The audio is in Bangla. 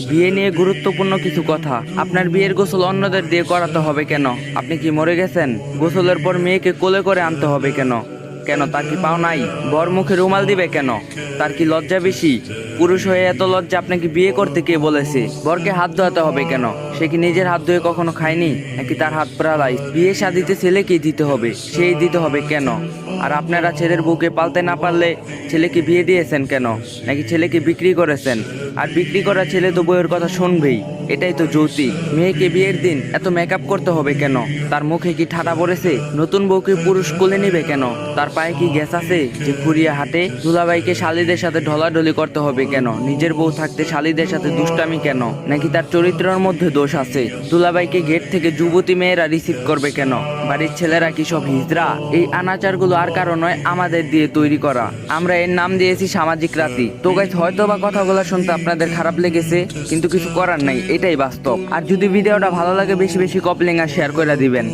বিয়ে নিয়ে গুরুত্বপূর্ণ কিছু কথা। আপনার বিয়ের গোসল অন্যদের দিয়ে করাতে হবে কেন? আপনি কি মরে গেছেন? গোসলের পর মেয়েকে কোলে করে আনতে হবে কেন? কেন তার কি পাও নাই? বর মুখে রুমাল দিবে কেন? তার কি লজ্জা বেশি? পুরুষ হয়ে এত লজ্জা আপনাকে বিয়ে করতে কে বলেছে? বরকে হাত ধোয়াতে হবে কেন? সে কি নিজের হাত ধুয়ে কখনো খায়নি, নাকি তার হাত প্রালায়? বিয়ে শাদিতে ছেলেকেই দিতে হবে, সেই দিতে হবে কেন? আর আপনারা ছেলের বউকে পালতে না পারলে ছেলেকে বিয়ে দিয়েছেন কেন? নাকি ছেলেকে বিক্রি করেছেন? আর বিক্রি করা ছেলে তো বউয়ের কথা শুনবেই, এটাই তো যৌতুক। মেয়েকে বিয়ের দিন এত মেকআপ করতে হবে কেন? তার মুখে কি ঠাডা পড়েছে? নতুন বউকে পুরুষ কোলে নিবে কেন? তার পায়ে কি গ্যাস আছে যে ফুরিয়ে হাঁটে? দুলাভাইকে শালীদের সাথে ঢলাঢলি করতে হবে কেন? নিজের বউ থাকতে শালীদের সাথে দুষ্টামি কেন? নাকি তার চরিত্রের মধ্যে দোষ আছে? দুলাভাইকে গেট থেকে যুবতী মেয়েরা রিসিভ করবে কেন? বাড়ির ছেলেরা কি সব হিজড়া? এই আনাচারগুলো আর কারো নয়, আমাদের দিয়ে তৈরি করা। আমরা এর নাম দিয়েছি সামাজিক রাতি। তো গাইস, হয়তো বা কথাগুলো শুনতে আপনাদের খারাপ লেগেছে, কিন্তু কিছু করার নাই, এটাই বাস্তব। আর যদি ভিডিওটা ভালো লাগে বেশি বেশি কপলিং আর শেয়ার করে দিবেন।